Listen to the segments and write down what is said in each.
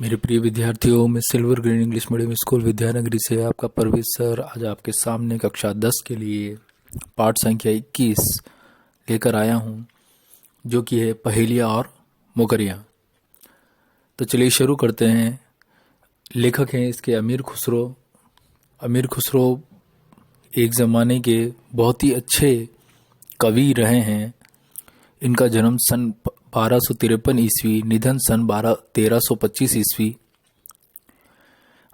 मेरे प्रिय विद्यार्थियों, मैं silver green English medium school विद्यानगरी से आपका परवेज सर आज आपके सामने कक्षा 10 के लिए पाठ संख्या 21 लेकर आया हूं, जो कि है पहेलियाँ और मुकरियाँ। तो चलिए शुरू करते हैं। लेखक हैं इसके अमीर खुसरो। अमीर खुसरो एक ज़माने के बहुत ही अच्छे कवि रहे हैं। इनका जन्म सन 1253 ईस्वी, निधन सन 1325 ईस्वी।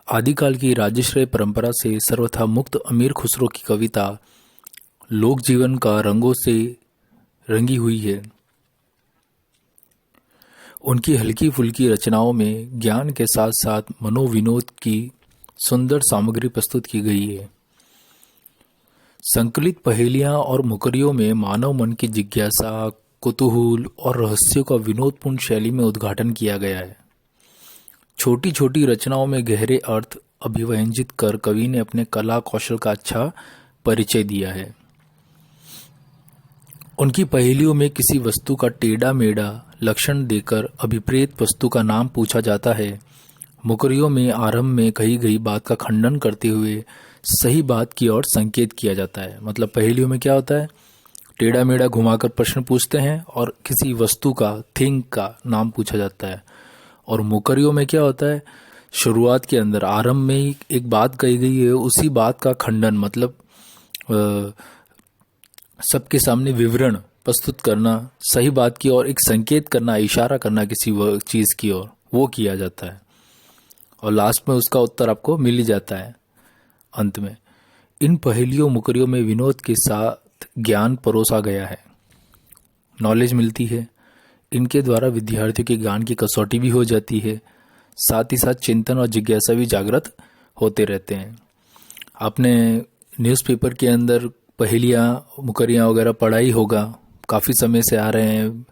आदिकाल की राजश्रेय परंपरा से सर्वथा मुक्त अमीर खुसरो की कविता लोक जीवन का रंगों से रंगी हुई है। उनकी हल्की फुल्की रचनाओं में ज्ञान के साथ साथ मनोविनोद की सुंदर सामग्री प्रस्तुत की गई है। संकलित पहेलियां और मुकरियों में मानव मन की जिज्ञासा, कुतूहल और रहस्यों का विनोदपूर्ण शैली में उद्घाटन किया गया है। छोटी छोटी रचनाओं में गहरे अर्थ अभिव्यंजित कर कवि ने अपने कला कौशल का अच्छा परिचय दिया है। उनकी पहेलियों में किसी वस्तु का टेढ़ा मेढ़ा लक्षण देकर अभिप्रेत वस्तु का नाम पूछा जाता है। मुकरियों में आरंभ में कही गई बात का खंडन करते हुए सही बात की ओर संकेत किया जाता है। मतलब पहेलियों में क्या होता है, टेढ़ा मेढ़ा घुमाकर प्रश्न पूछते हैं और किसी वस्तु का, थिंग का नाम पूछा जाता है। और मुकरियों में क्या होता है, शुरुआत के अंदर आरंभ में ही एक बात कही गई है, उसी बात का खंडन, मतलब सबके सामने विवरण प्रस्तुत करना, सही बात की ओर एक संकेत करना, इशारा करना किसी चीज़ की ओर, वो किया जाता है। और लास्ट में उसका उत्तर आपको मिल ही जाता है अंत में। इन पहेलियों मुकरियों में विनोद के साथ ज्ञान परोसा गया है, नॉलेज मिलती है। इनके द्वारा विद्यार्थियों के ज्ञान की कसौटी भी हो जाती है, साथ ही साथ चिंतन और जिज्ञासा भी जागृत होते रहते हैं। आपने न्यूज़पेपर के अंदर पहेलियाँ मुकरियाँ वगैरह पढ़ा ही होगा, काफ़ी समय से आ रहे हैं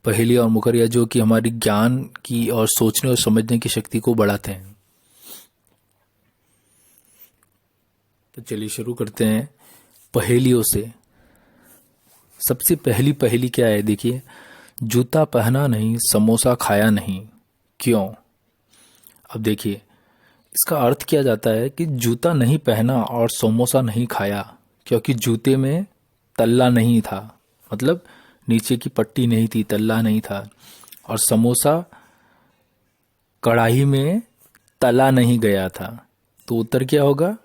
पहेलियाँ और मुकरियाँ, जो कि हमारी ज्ञान की और सोचने और समझने की शक्ति को बढ़ाते हैं। तो चलिए शुरू करते हैं पहेलियों से। सबसे पहली पहेली क्या है, देखिए। जूता पहना नहीं, समोसा खाया नहीं, क्यों? अब देखिए इसका अर्थ क्या जाता है कि जूता नहीं पहना और समोसा नहीं खाया क्योंकि जूते में तल्ला नहीं था, मतलब नीचे की पट्टी नहीं थी, तल्ला नहीं था। और समोसा कढ़ाई में तला नहीं गया था, तो उत्तर क्या होगा,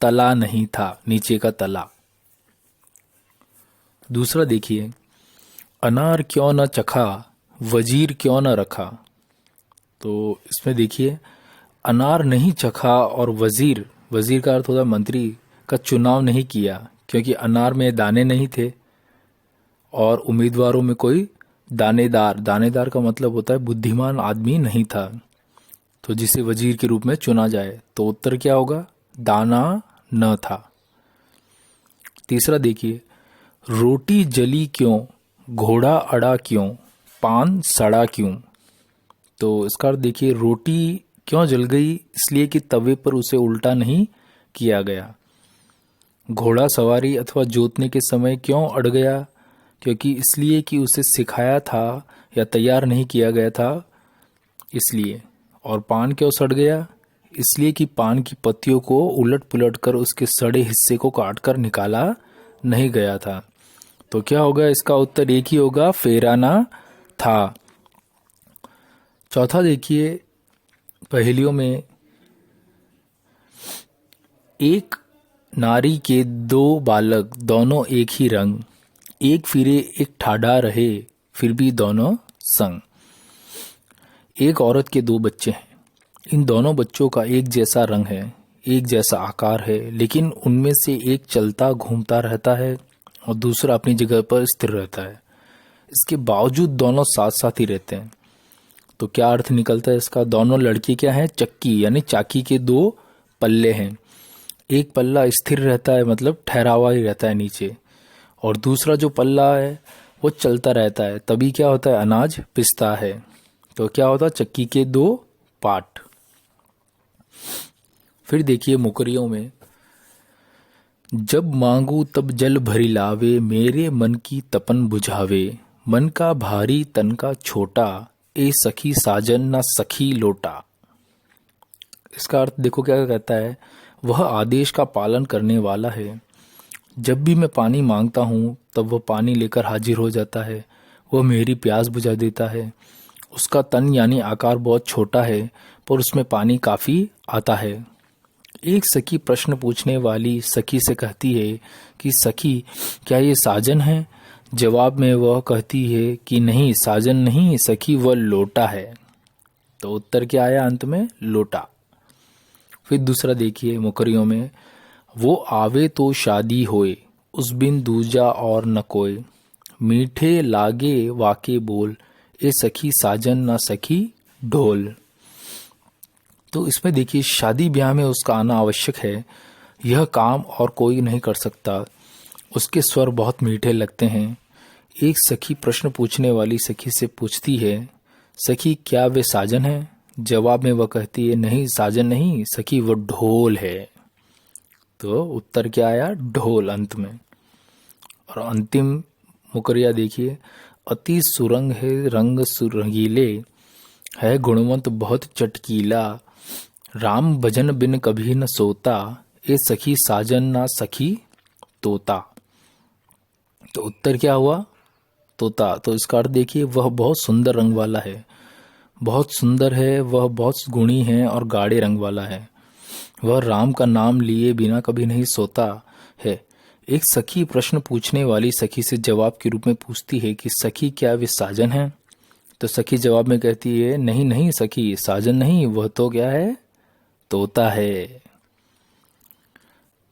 तला नहीं था, नीचे का तला। दूसरा देखिए, अनार क्यों न चखा, वजीर क्यों न रखा। तो इसमें देखिए अनार नहीं चखा और वजीर, वजीर का अर्थ होता है मंत्री, का चुनाव नहीं किया क्योंकि अनार में दाने नहीं थे और उम्मीदवारों में कोई दानेदार, दानेदार का मतलब होता है बुद्धिमान आदमी नहीं था, तो जिसे वजीर के रूप में चुना जाए। तो उत्तर क्या होगा, दाना न था। तीसरा देखिए, रोटी जली क्यों, घोड़ा अड़ा क्यों, पान सड़ा क्यों। तो इसका अर्थ देखिए, रोटी क्यों जल गई, इसलिए कि तवे पर उसे उल्टा नहीं किया गया। घोड़ा सवारी अथवा जोतने के समय क्यों अड़ गया, क्योंकि इसलिए कि उसे सिखाया था या तैयार नहीं किया गया था, इसलिए। और पान क्यों सड़ गया, इसलिए कि पान की पत्तियों को उलट पुलट कर उसके सड़े हिस्से को काट कर निकाला नहीं गया था। तो क्या होगा, इसका उत्तर एक ही होगा, फेराना था। चौथा देखिए, पहेलियों में एक नारी के दो बालक दोनों एक ही रंग, एक फिरे एक ठाढ़ा रहे फिर भी दोनों संग। एक औरत के दो बच्चे हैं, इन दोनों बच्चों का एक जैसा रंग है, एक जैसा आकार है, लेकिन उनमें से एक चलता घूमता रहता है और दूसरा अपनी जगह पर स्थिर रहता है। इसके बावजूद दोनों साथ साथ ही रहते हैं। तो क्या अर्थ निकलता है इसका, दोनों लड़के क्या हैं, चक्की यानी चाकी के दो पल्ले हैं। एक पल्ला स्थिर रहता है, मतलब ठहरा हुआ ही रहता है नीचे, और दूसरा जो पल्ला है वो चलता रहता है, तभी क्या होता है, अनाज पिसता है। तो क्या होता है, चक्की के दो पार्ट। फिर देखिए मुकरियों में, जब मांगू तब जल भरी लावे, मेरे मन की तपन बुझावे, मन का भारी तन का छोटा, ए सखी साजन ना सखी लोटा। इसका अर्थ देखो क्या कहता है, वह आदेश का पालन करने वाला है। जब भी मैं पानी मांगता हूँ तब वह पानी लेकर हाजिर हो जाता है। वह मेरी प्यास बुझा देता है। उसका तन यानी आकार बहुत छोटा है पर उसमें पानी काफ़ी आता है। एक सखी प्रश्न पूछने वाली सखी से कहती है कि सखी क्या ये साजन है? जवाब में वह कहती है कि नहीं, साजन नहीं सखी, वह लोटा है। तो उत्तर क्या आया अंत में? लोटा। फिर दूसरा देखिए मुकरियों में, वो आवे तो शादी होए, उस बिन दूजा और न कोय, मीठे लागे वाके बोल, ए सखी साजन ना सखी ढोल। तो इसमें देखिए शादी ब्याह में उसका आना आवश्यक है। यह काम और कोई नहीं कर सकता। उसके स्वर बहुत मीठे लगते हैं। एक सखी प्रश्न पूछने वाली सखी से पूछती है, सखी क्या वे साजन है? जवाब में वह कहती है, नहीं साजन नहीं सखी, वह ढोल है। तो उत्तर क्या आया? ढोल अंत में। और अंतिम मुकरिया देखिए, अति सुरंग है रंग सुरंगीले, है गुणवंत बहुत चटकीला, राम भजन बिन कभी न सोता, ए सखी साजन ना सखी तोता। तो उत्तर क्या हुआ? तोता। तो इसका अर्थ देखिए, वह बहुत सुंदर रंग वाला है, बहुत सुंदर है, वह बहुत गुणी है और गाढ़े रंग वाला है। वह राम का नाम लिए बिना कभी नहीं सोता है। एक सखी प्रश्न पूछने वाली सखी से जवाब के रूप में पूछती है कि सखी क्या वे साजन है? तो सखी जवाब में कहती है, नहीं नहीं सखी, साजन नहीं, वह तो क्या है? तोता है।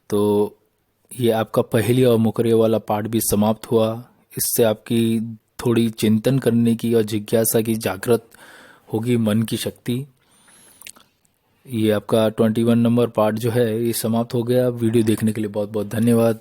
तो ये आपका पहेली और मुकरिया वाला पार्ट भी समाप्त हुआ। इससे आपकी थोड़ी चिंतन करने की और जिज्ञासा की जागृत होगी, मन की शक्ति। ये आपका 21 नंबर पार्ट जो है ये समाप्त हो गया। वीडियो देखने के लिए बहुत बहुत धन्यवाद।